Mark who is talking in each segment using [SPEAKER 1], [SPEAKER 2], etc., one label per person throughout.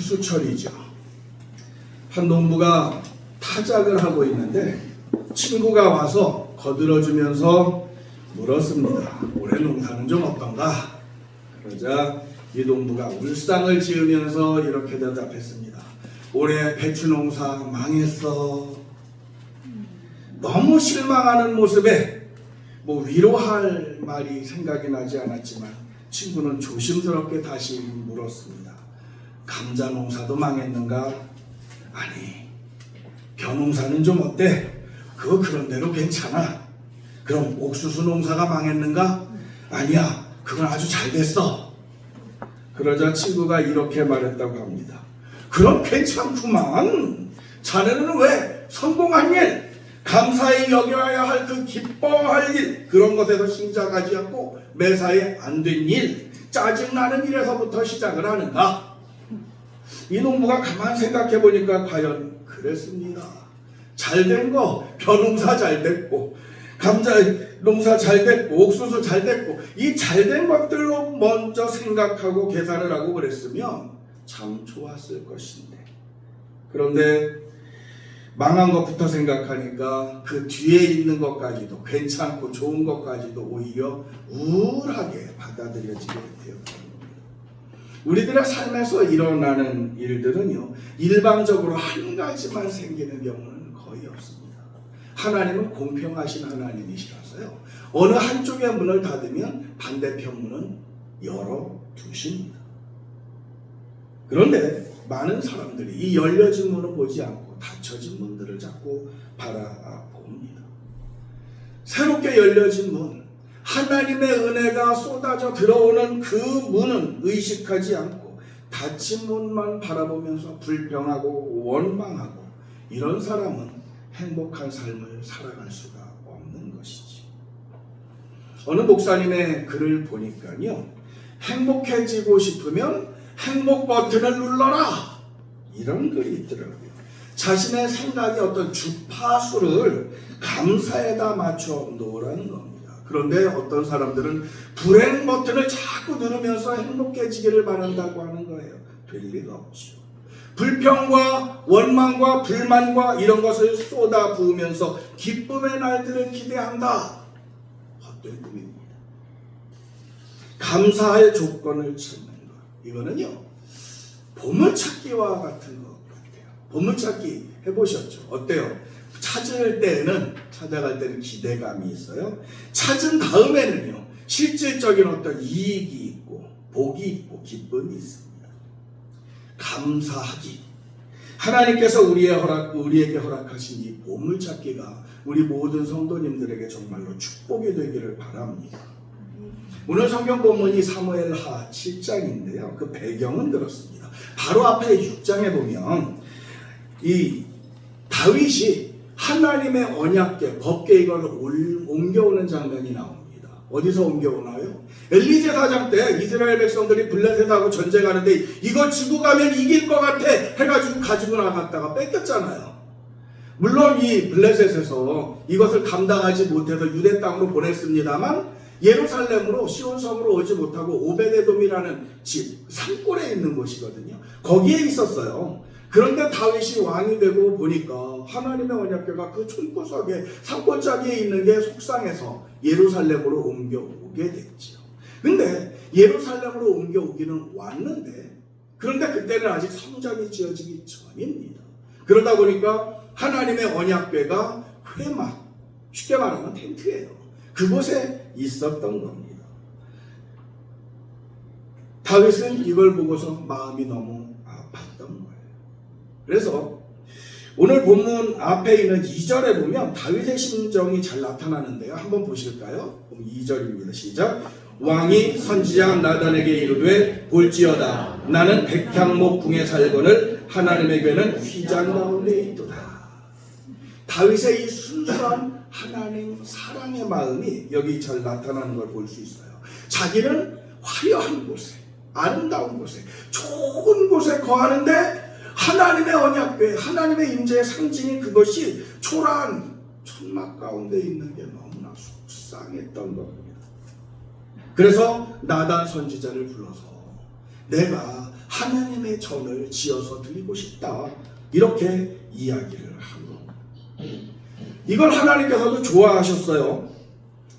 [SPEAKER 1] 추수철이죠. 한 농부가 타작을 하고 있는데 친구가 와서 거들어주면서 물었습니다. 올해 농사는 좀 어떤가? 그러자 이 농부가 울상을 지으면서 이렇게 대답했습니다. 올해 배추 농사 망했어. 너무 실망하는 모습에 위로할 말이 생각이 나지 않았지만 친구는 조심스럽게 다시 물었습니다. 감자 농사도 망했는가? 아니, 벼농사는 좀 어때? 그거 그런 대로 괜찮아. 그럼 옥수수 농사가 망했는가? 아니야, 그건 아주 잘 됐어. 그러자 친구가 이렇게 말했다고 합니다. 그럼 괜찮구만. 자네는 왜 성공한 일, 감사히 여겨야 할 그 기뻐할 일, 그런 것에서 시작하지 않고 매사에 안 된 일, 짜증나는 일에서부터 시작을 하는가? 이 농부가 가만 생각해 보니까 과연 그랬습니다. 잘된 거, 벼농사 잘 됐고, 감자 농사 잘 됐고, 옥수수 잘 됐고, 이 잘된 것들로 먼저 생각하고 계산을 하고 그랬으면 참 좋았을 것인데, 그런데 망한 것부터 생각하니까 그 뒤에 있는 것까지도 괜찮고 좋은 것까지도 오히려 우울하게 받아들여지게 되었다는 겁니다. 우리들의 삶에서 일어나는 일들은요, 일방적으로 한 가지만 생기는 경우는 거의 없습니다. 하나님은 공평하신 하나님이시라서요, 어느 한쪽의 문을 닫으면 반대편 문은 열어두십니다. 그런데 많은 사람들이 이 열려진 문을 보지 않고 닫혀진 문들을 자꾸 바라봅니다. 새롭게 열려진 문, 하나님의 은혜가 쏟아져 들어오는 그 문은 의식하지 않고 닫힌 문만 바라보면서 불평하고 원망하고, 이런 사람은 행복한 삶을 살아갈 수가 없는 것이지. 어느 목사님의 글을 보니까요, 행복해지고 싶으면 행복 버튼을 눌러라, 이런 글이 있더라고요. 자신의 생각의 어떤 주파수를 감사에다 맞춰 놓으라는 겁니다. 그런데 어떤 사람들은 불행 버튼을 자꾸 누르면서 행복해지기를 바란다고 하는 거예요. 될 리가 없죠. 불평과 원망과 불만과 이런 것을 쏟아 부으면서 기쁨의 날들을 기대한다. 헛된 꿈입니다. 감사할 조건을 찾는 것, 이거는요, 보물찾기와 같은 것 같아요. 보물찾기 해보셨죠? 어때요? 찾아갈 때는 기대감이 있어요. 찾은 다음에는요, 실질적인 어떤 이익이 있고 복이 있고 기쁨이 있습니다. 감사하기, 하나님께서 우리에게 허락하신 이 보물찾기가 우리 모든 성도님들에게 정말로 축복이 되기를 바랍니다. 오늘 성경 본문이 사무엘하 7장인데요. 그 배경은 그렇습니다. 바로 앞에 6장에 보면 이 다윗이 하나님의 언약궤, 법궤 이걸 옮겨오는 장면이 나옵니다. 어디서 옮겨오나요? 엘리 제사장 때 이스라엘 백성들이 블레셋하고 전쟁하는데 이거 지고 가면 이길 것 같아 해가지고 가지고 나갔다가 뺏겼잖아요. 물론 이 블레셋에서 이것을 감당하지 못해서 유대 땅으로 보냈습니다만 예루살렘으로 시온성으로 오지 못하고 오베데돔이라는 집 산골에 있는 곳이거든요. 거기에 있었어요. 그런데 다윗이 왕이 되고 보니까 하나님의 언약궤가 그 촌구석에 산골짜기에 있는 게 속상해서 예루살렘으로 옮겨오게 됐죠. 근데 예루살렘으로 옮겨오기는 왔는데, 그런데 그때는 아직 성전이 지어지기 전입니다. 그러다 보니까 하나님의 언약궤가 회막, 쉽게 말하면 텐트예요. 그곳에 있었던 겁니다. 다윗은 이걸 보고서 마음이 너무 아팠던 거예요. 그래서 오늘 본문 앞에 있는 2절에 보면 다윗의 심정이 잘 나타나는데요. 한번 보실까요? 2절입니다. 시작. 왕이 선지자 나단에게 이르되 볼지어다 나는 백향목 궁에 살거늘 하나님의 궤는 휘장 가운데 있도다. 다윗의 이 순수한 하나님 사랑의 마음이 여기 잘 나타나는 걸 볼 수 있어요. 자기는 화려한 곳에, 아름다운 곳에, 좋은 곳에 거하는데 하나님의 언약궤, 하나님의 임재의 상징인 그것이 초라한 천막 가운데 있는 게 너무나 속상했던 겁니다. 그래서 나단 선지자를 불러서 내가 하나님의 전을 지어서 드리고 싶다. 이렇게 이야기를 하고 이걸 하나님께서도 좋아하셨어요.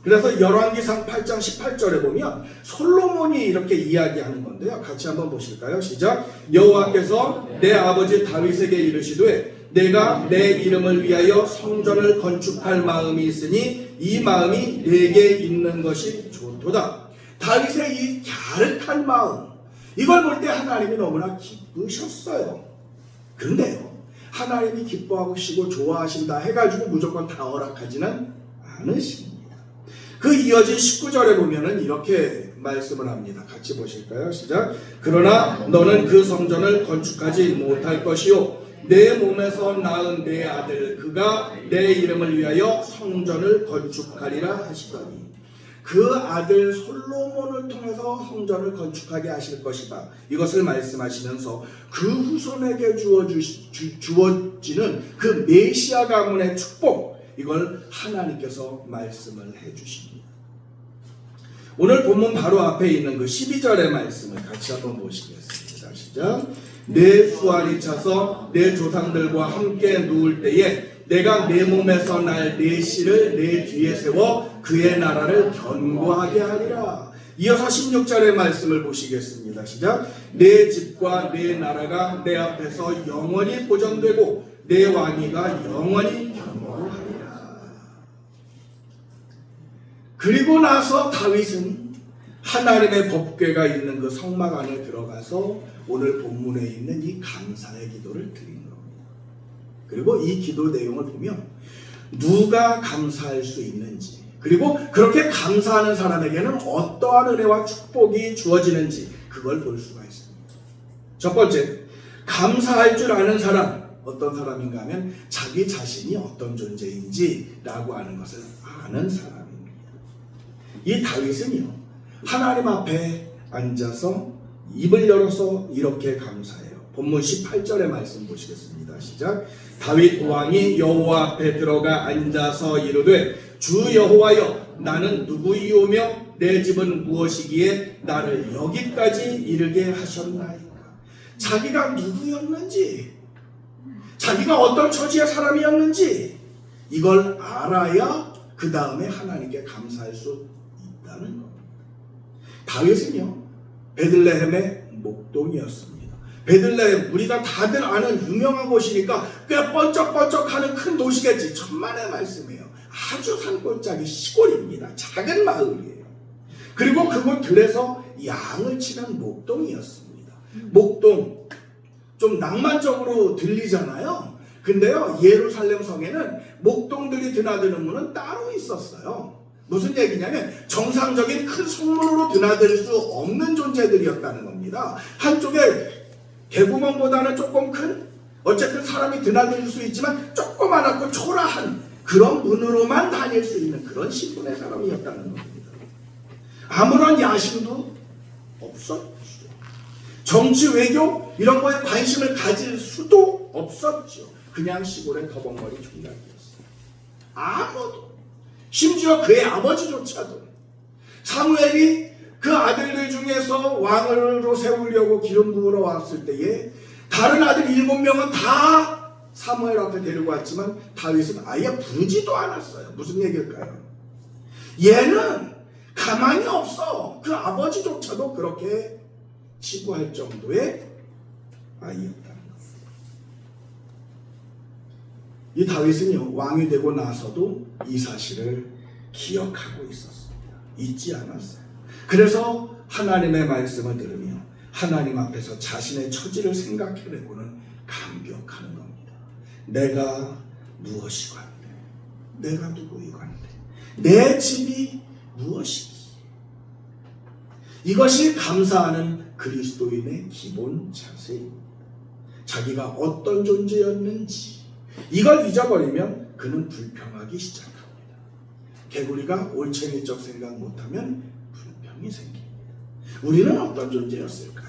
[SPEAKER 1] 그래서 열왕기상 8장 18절에 보면 솔로몬이 이렇게 이야기하는 건데요. 같이 한번 보실까요? 시작. 여호와께서 내 아버지 다윗에게 이르시되 내가 내 이름을 위하여 성전을 건축할 마음이 있으니 이 마음이 내게 있는 것이 좋도다. 다윗의 이 갸륵한 마음, 이걸 볼 때 하나님이 너무나 기쁘셨어요. 그런데요, 하나님이 기뻐하시고 좋아하신다 해가지고 무조건 다 허락하지는 않으십니다. 그 이어진 19절에 보면은 이렇게 말씀을 합니다. 같이 보실까요? 시작. 그러나 너는 그 성전을 건축하지 못할 것이요 내 몸에서 낳은 내 아들 그가 내 이름을 위하여 성전을 건축하리라 하시더니 그 아들 솔로몬을 통해서 성전을 건축하게 하실 것이다. 이것을 말씀하시면서 그 후손에게 주어지는 그 메시아 가문의 축복, 이걸 하나님께서 말씀을 해주십니다. 오늘 본문 바로 앞에 있는 그 12절의 말씀을 같이 한번 보시겠습니다. 시작. 내 수알이 차서 내 조상들과 함께 누울 때에 내가 내 몸에서 날 내 씨를 내 뒤에 세워 그의 나라를 견고하게 하리라. 이어서 16절의 말씀을 보시겠습니다. 시작. 내 집과 내 나라가 내 앞에서 영원히 보존되고 내 왕위가 영원히 견고하리라. 그리고 나서 다윗은 하나님의 법궤가 있는 그 성막 안에 들어가서 오늘 본문에 있는 이 감사의 기도를 드린 겁니다. 그리고 이 기도 내용을 보면 누가 감사할 수 있는지, 그리고 그렇게 감사하는 사람에게는 어떠한 은혜와 축복이 주어지는지 그걸 볼 수가 있습니다. 첫 번째, 감사할 줄 아는 사람, 어떤 사람인가 하면 자기 자신이 어떤 존재인지 라고 하는 것을 아는 사람입니다. 이 다윗은요, 하나님 앞에 앉아서 입을 열어서 이렇게 감사해요. 본문 18절의 말씀 보시겠습니다. 시작. 다윗 왕이 여호와 앞에 들어가 앉아서 이르되 주 여호와여 나는 누구이오며 내 집은 무엇이기에 나를 여기까지 이르게 하셨나이까. 자기가 누구였는지, 자기가 어떤 처지의 사람이었는지 이걸 알아야 그 다음에 하나님께 감사할 수 있다는 겁니다. 다윗은요, 베들레헴의 목동이었습니다. 베들레헴, 우리가 다들 아는 유명한 곳이니까 꽤 번쩍번쩍하는 큰 도시겠지. 천만의 말씀이에요. 아주 산골짜기 시골입니다. 작은 마을이에요. 그리고 그곳 들에서 양을 치는 목동이었습니다. 목동, 좀 낭만적으로 들리잖아요. 근데요, 예루살렘 성에는 목동들이 드나드는 문은 따로 있었어요. 무슨 얘기냐면 정상적인 큰 성문으로 드나들 수 없는 존재들이었다는 겁니다. 한쪽에 개구멍보다는 조금 큰, 어쨌든 사람이 드나들 수 있지만 조그만하고 초라한 그런 문으로만 다닐 수 있는 그런 신분의 사람이었다는 겁니다. 아무런 야심도 없었죠. 정치, 외교 이런 거에 관심을 가질 수도 없었죠. 그냥 시골의 더벅머리 총각이었어요. 아무도, 심지어 그의 아버지조차도 사무엘이 그 아들들 중에서 왕으로 세우려고 기름 부으러 왔을 때에 다른 아들 7명은 다 사무엘 앞에 데리고 왔지만 다윗은 아예 부르지도 않았어요. 무슨 얘기일까요? 얘는 가만히 없어. 그 아버지조차도 그렇게 치부할 정도의 아이였다는 것입니다. 이 다윗은요, 왕이 되고 나서도 이 사실을 기억하고 있었습니다. 잊지 않았어요. 그래서 하나님의 말씀을 들으며 하나님 앞에서 자신의 처지를 생각해내고는 감격하는 겁니다. 내가 무엇이건데, 내가 누구이건데, 내 집이 무엇이기. 이것이 감사하는 그리스도인의 기본 자세입니다. 자기가 어떤 존재였는지 이걸 잊어버리면 그는 불평하기 시작합니다. 개구리가 올챙이적 생각 못하면 불평이 생깁니다. 우리는 어떤 존재였을까요?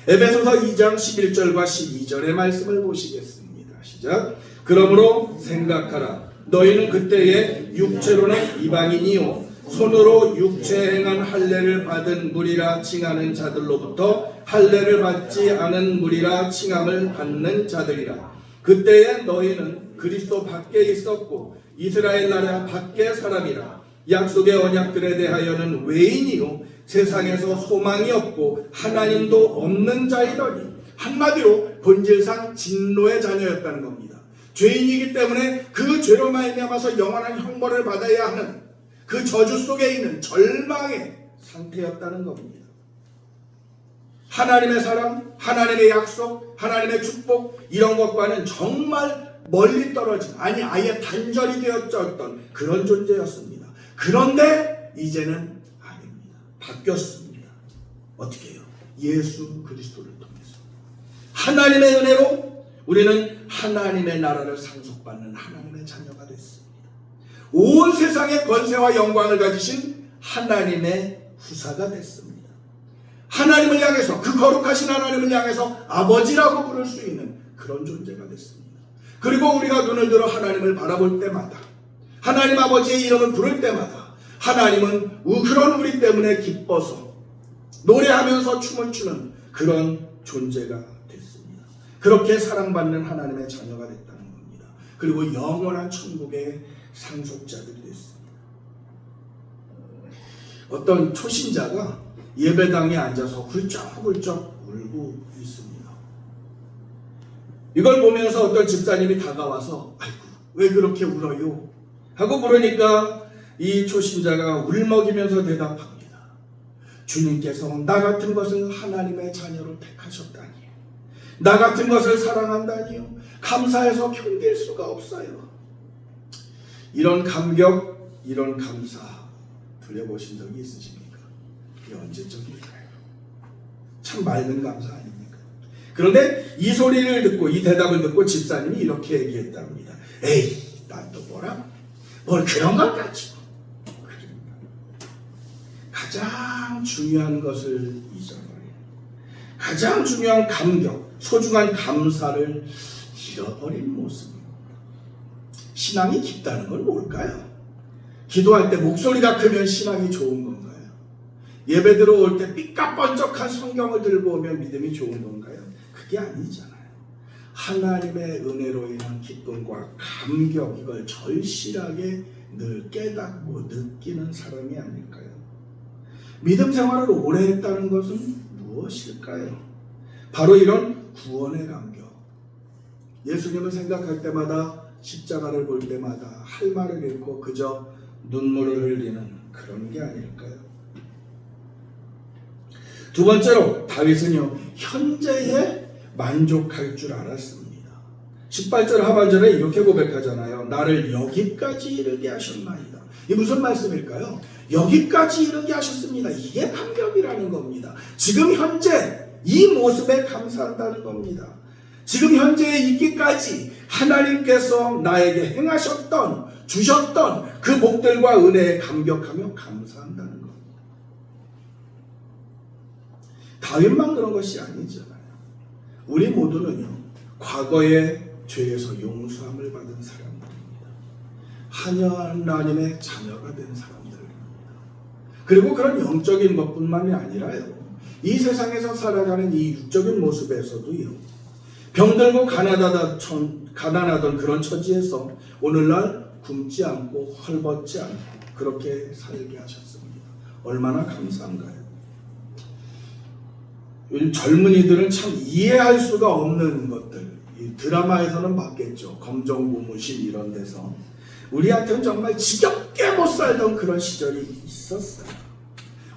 [SPEAKER 1] 에베소서 2장 11절과 12절의 말씀을 보시겠습니다. 시작. 그러므로 생각하라. 너희는 그때에 육체로는 이방인이요 손으로 육체 행한 할례를 받은 무리라 칭하는 자들로부터 할례를 받지 않은 무리라 칭함을 받는 자들이라. 그때에 너희는 그리스도 밖에 있었고 이스라엘 나라 밖의 사람이라. 약속의 언약들에 대하여는 외인이요 세상에서 소망이 없고 하나님도 없는 자이더니. 한마디로 본질상 진노의 자녀였다는 겁니다. 죄인이기 때문에 그 죄로 말미암아서 영원한 형벌을 받아야 하는 그 저주 속에 있는 절망의 상태였다는 겁니다. 하나님의 사랑, 하나님의 약속, 하나님의 축복, 이런 것과는 정말 멀리 떨어진, 아니 아예 단절이 되었던 그런 존재였습니다. 그런데 이제는 아닙니다. 바뀌었습니다. 어떻게 해요? 예수 그리스도를 통해서 하나님의 은혜로 우리는 하나님의 나라를 상속받는 하나님의 자녀가 됐습니다. 온 세상의 권세와 영광을 가지신 하나님의 후사가 됐습니다. 하나님을 향해서, 그 거룩하신 하나님을 향해서 아버지라고 부를 수 있는 그런 존재가 됐습니다. 그리고 우리가 눈을 들어 하나님을 바라볼 때마다, 하나님 아버지의 이름을 부를 때마다 하나님은 그런 우리 때문에 기뻐서 노래하면서 춤을 추는 그런 존재가 됐습니다. 그렇게 사랑받는 하나님의 자녀가 됐다는 겁니다. 그리고 영원한 천국의 상속자들이 됐습니다. 어떤 초신자가 예배당에 앉아서 훌쩍훌쩍 울고 있습니다. 이걸 보면서 어떤 집사님이 다가와서 아이고 왜 그렇게 울어요? 하고 물으니까 이 초신자가 울먹이면서 대답합니다. 주님께서 나 같은 것을 하나님의 자녀로 택하셨다니, 나 같은 것을 사랑한다니요, 감사해서 견딜 수가 없어요. 이런 감격, 이런 감사 들여보신 적이 있으십니까? 이게 언제적일까요? 참 맑은 감사 아닙니까? 그런데 이 소리를 듣고, 이 대답을 듣고 집사님이 이렇게 얘기했답니다. 에이, 난 또 뭐라? 뭘 그런 것 가지고. 가장 중요한 것을 잊어버린, 가장 중요한 감격, 소중한 감사를 잃어버린 모습입니다. 신앙이 깊다는 건 뭘까요? 기도할 때 목소리가 크면 신앙이 좋은 건가요? 예배 들어올 때 삐까번쩍한 성경을 들고 오면 믿음이 좋은 건가요? 그게 아니잖아요. 하나님의 은혜로 인한 기쁨과 감격, 이걸 절실하게 늘 깨닫고 느끼는 사람이 아닐까요? 믿음 생활을 오래 했다는 것은 무엇일까요? 바로 이런 구원의 감격. 예수님을 생각할 때마다, 십자가를 볼 때마다 할 말을 잃고 그저 눈물을 흘리는 그런 게 아닐까요? 두 번째로 다윗은요, 현재에 만족할 줄 알았습니다. 18절 하반절에 이렇게 고백하잖아요. 나를 여기까지 이르게 하셨나이다. 이게 무슨 말씀일까요? 여기까지 이르게 하셨습니다. 이게 감격이라는 겁니다. 지금 현재 이 모습에 감사한다는 겁니다. 지금 현재에 있기까지 하나님께서 나에게 행하셨던, 주셨던 그 복들과 은혜에 감격하며 감사한다는 겁니다. 다윗만 그런 것이 아니잖아요. 우리 모두는요, 과거의 죄에서 용서함을 받은 사람들입니다. 하나님의 자녀가 된 사람들입니다. 그리고 그런 영적인 것뿐만이 아니라요, 이 세상에서 살아가는 이 육적인 모습에서도요, 병들고 가난하던 그런 처지에서 오늘날 굶지 않고 헐벗지 않고 그렇게 살게 하셨습니다. 얼마나 감사한가요? 요즘 젊은이들은 참 이해할 수가 없는 것들, 이 드라마에서는 봤겠죠. 검정고무신 이런 데서 우리한테는 정말 지겹게 못 살던 그런 시절이 있었어요.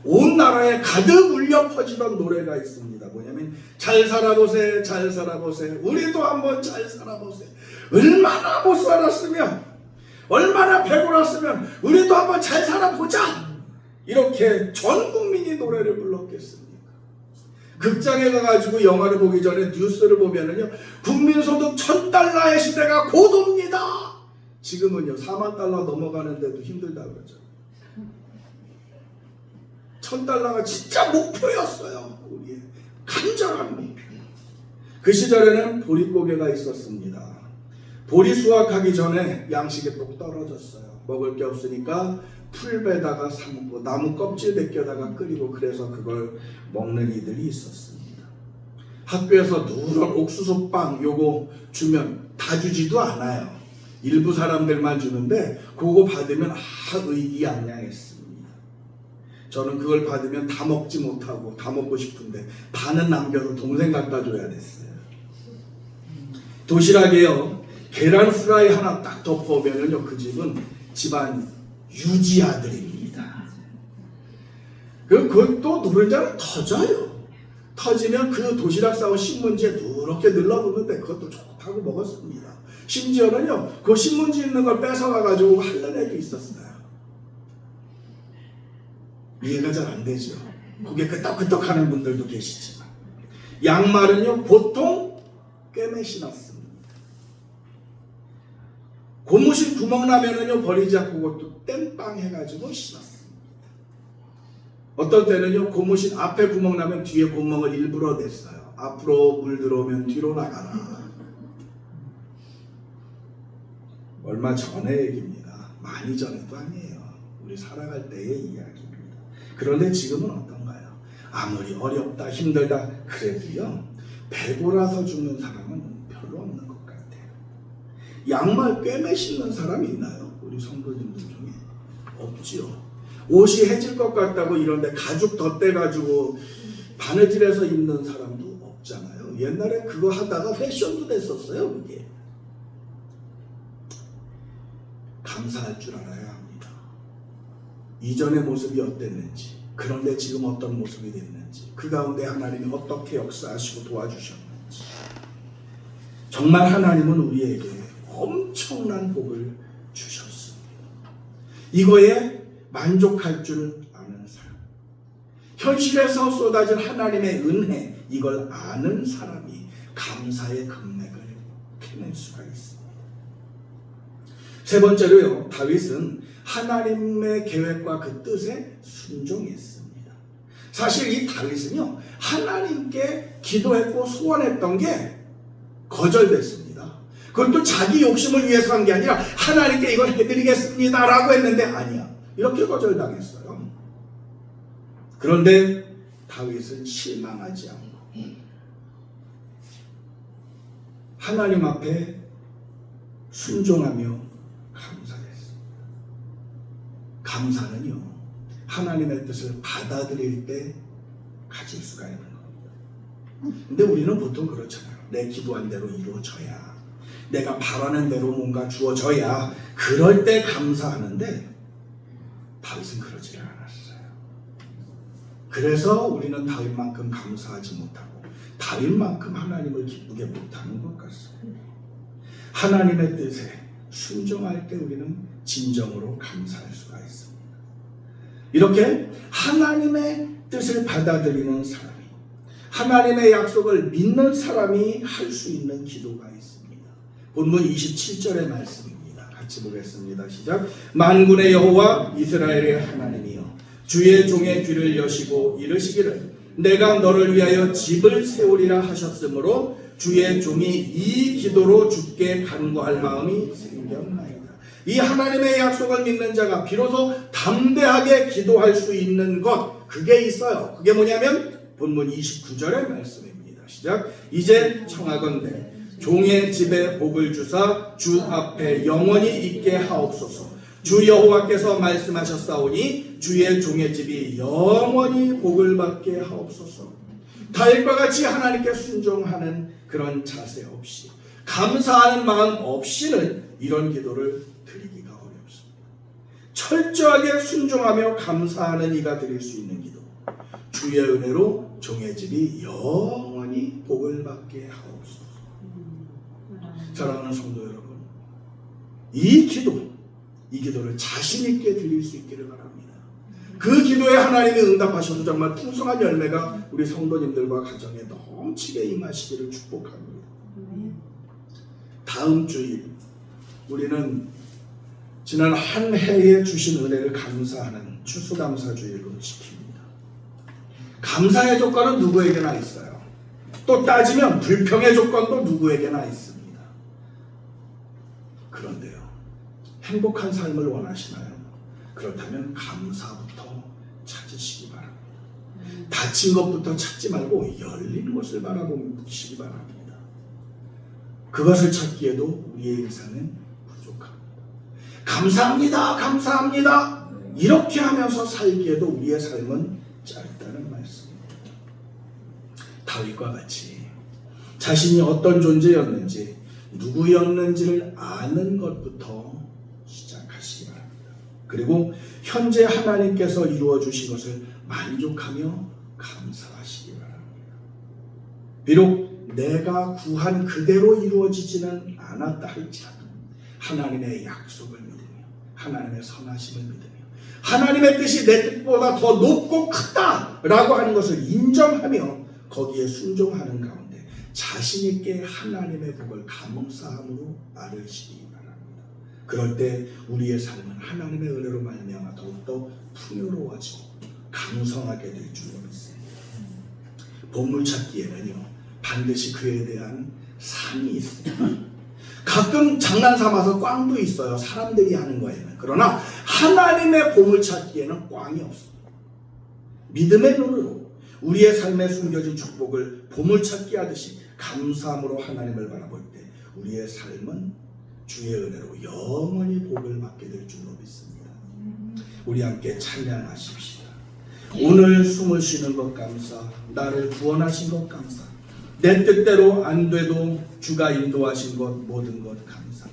[SPEAKER 1] 온 나라에 가득 울려 퍼지던 노래가 있습니다. 뭐냐면 잘 살아보세, 잘 살아보세, 우리도 한번 잘 살아보세. 얼마나 못 살았으면, 얼마나 배고팠으면 우리도 한번 잘 살아보자, 이렇게 전 국민이 노래를 불렀겠습니다. 극장에 가가지고 영화를 보기 전에 뉴스를 보면은요, 국민소득 1,000달러의 시대가 곧 옵니다. 지금은요 4만 달러 넘어가는데도 힘들다 그러죠. 1,000달러가 진짜 목표였어요. 우리의 간절한 목표. 그 시절에는 보릿고개가 있었습니다. 보리 수확하기 전에 양식이 뚝 떨어졌어요. 먹을 게 없으니까 풀베다가 삶고 나무 껍질 벗겨다가 끓이고 그래서 그걸 먹는 이들이 있었습니다. 학교에서 누런 옥수수 빵 요거 주면 다 주지도 않아요. 일부 사람들만 주는데 그거 받으면 의기양양했습니다. 저는 그걸 받으면 다 먹지 못하고 다 먹고 싶은데 반은 남겨서 동생 갖다 줘야 됐어요. 도시락에요 계란 후라이 하나 딱 덮어오면요 그 집은 집안 유지 아들입니다. 그것도 노른자는 터져요. 터지면 그 도시락 싸온 신문지에 누렇게 늘러붙는데 그것도 좋다고 먹었습니다. 심지어는요 그 신문지 있는 걸 뺏어가가지고 핥는 애도 있었어요. 이해가 잘 안 되죠. 고개 끄덕끄덕 하는 분들도 계시지만 양말은요 보통 꿰매 신었습니다. 고무신 구멍 나면은요 버리지 않고 그것도 땜빵 해가지고 신었습니다. 어떤 때는요 고무신 앞에 구멍 나면 뒤에 구멍을 일부러 냈어요. 앞으로 물 들어오면 뒤로 나가라. 얼마 전의 얘기입니다. 많이 전에도 아니에요. 우리 살아갈 때의 이야기입니다. 그런데 지금은 어떤가요? 아무리 어렵다 힘들다 그래도요 배고라서 죽는 사람은 별로 없는 것 같아요. 양말 꿰매 신는 사람 있나요? 우리 성도님들 중에 없지요. 옷이 해질 것 같다고 이런데 가죽 덧대가지고 바느질해서 입는 사람도 없잖아요. 옛날에 그거 하다가 패션도 됐었어요. 그게 감사할 줄 알아야 합니다. 이전의 모습이 어땠는지, 그런데 지금 어떤 모습이 됐는지, 그 가운데 하나님이 어떻게 역사하시고 도와주셨는지. 정말 하나님은 우리에게 엄청난 복을 주셨습니다. 이거에 만족할 줄 아는 사람, 현실에서 쏟아진 하나님의 은혜, 이걸 아는 사람이 감사의 금맥을 캐낼 수가 있습니다. 세 번째로요, 다윗은 하나님의 계획과 그 뜻에 순종했습니다. 사실 이 다윗은요 하나님께 기도했고 소원했던 게 거절됐습니다. 그것도 자기 욕심을 위해서 한 게 아니라 하나님께 이걸 해드리겠습니다 라고 했는데 아니야, 이렇게 거절당했어요. 그런데 다윗은 실망하지 않고 하나님 앞에 순종하며 감사했습니다. 감사는요 하나님의 뜻을 받아들일 때 가질 수가 있는 겁니다. 근데 우리는 보통 그렇잖아요. 내 기도한 대로 이루어져야, 내가 바라는 대로 뭔가 주어져야 그럴 때 감사하는데 다윗은 그러지를 않았어요. 그래서 우리는 다윗만큼 감사하지 못하고 다윗만큼 하나님을 기쁘게 못하는 것 같습니다. 하나님의 뜻에 순종할 때 우리는 진정으로 감사할 수가 있습니다. 이렇게 하나님의 뜻을 받아들이는 사람이, 하나님의 약속을 믿는 사람이 할 수 있는 기도가 있습니다. 본문 27절의 말씀입니다. 같이 보겠습니다. 시작. 만군의 여호와 이스라엘의 하나님이여, 주의 종의 귀를 여시고 이르시기를 내가 너를 위하여 집을 세우리라 하셨으므로 주의 종이 이 기도로 주께 간구할 마음이 생겼나이다. 이 하나님의 약속을 믿는 자가 비로소 담대하게 기도할 수 있는 것, 그게 있어요. 그게 뭐냐면 본문 29절의 말씀입니다. 시작. 이제 청하건대 종의 집에 복을 주사 주 앞에 영원히 있게 하옵소서. 주 여호와께서 말씀하셨사오니 주의 종의 집이 영원히 복을 받게 하옵소서. 다윗과 같이 하나님께 순종하는 그런 자세 없이, 감사하는 마음 없이는 이런 기도를 드리기가 어렵습니다. 철저하게 순종하며 감사하는 이가 드릴 수 있는 기도, 주의 은혜로 종의 집이 영원히 복을 받게 하옵소서. 사랑하는 성도 여러분, 이 기도를 자신 있게 드릴 수 있기를 바랍니다. 그 기도에 하나님이 응답하셔서 정말 풍성한 열매가 우리 성도님들과 가정에 넘치게 임하시기를 축복합니다. 다음 주일 우리는 지난 한 해에 주신 은혜를 감사하는 추수감사주일로 지킵니다. 감사의 조건은 누구에게나 있어요. 또 따지면 불평의 조건도 누구에게나 있습니다. 그런데요, 행복한 삶을 원하시나요? 그렇다면 감사부터 찾으시기 바랍니다. 닫힌 것부터 찾지 말고 열린 것을 바라보시기 바랍니다. 그것을 찾기에도 우리의 인생은 부족합니다. 감사합니다. 감사합니다. 이렇게 하면서 살기에도 우리의 삶은 짧다는 말씀입니다. 다윗과 같이 자신이 어떤 존재였는지 누구였는지를 아는 것부터 시작하시기 바랍니다. 그리고 현재 하나님께서 이루어 주신 것을 만족하며 감사하시기 바랍니다. 비록 내가 구한 그대로 이루어지지는 않았다 할지라도 하나님의 약속을 믿으며 하나님의 선하심을 믿으며 하나님의 뜻이 내 뜻보다 더 높고 크다라고 하는 것을 인정하며 거기에 순종하는 가운데 자신 있게 하나님의 복을 감사함으로 나르시기 바랍니다. 그럴 때 우리의 삶은 하나님의 은혜로 말미암아 더욱더 풍요로워지고 강성하게 될 줄로 믿습니다. 보물찾기에는요 반드시 그에 대한 상이 있습니다. 가끔 장난삼아서 꽝도 있어요. 사람들이 하는 거에는. 그러나 하나님의 보물찾기에는 꽝이 없습니다. 믿음의 눈으로 우리의 삶에 숨겨진 축복을 보물찾기 하듯이 감사함으로 하나님을 바라볼 때 우리의 삶은 주의 은혜로 영원히 복을 받게 될 줄로 믿습니다. 우리 함께 찬양하십시다. 오늘 숨을 쉬는 것 감사, 나를 구원하신 것 감사, 내 뜻대로 안 돼도 주가 인도하신 것 모든 것 감사.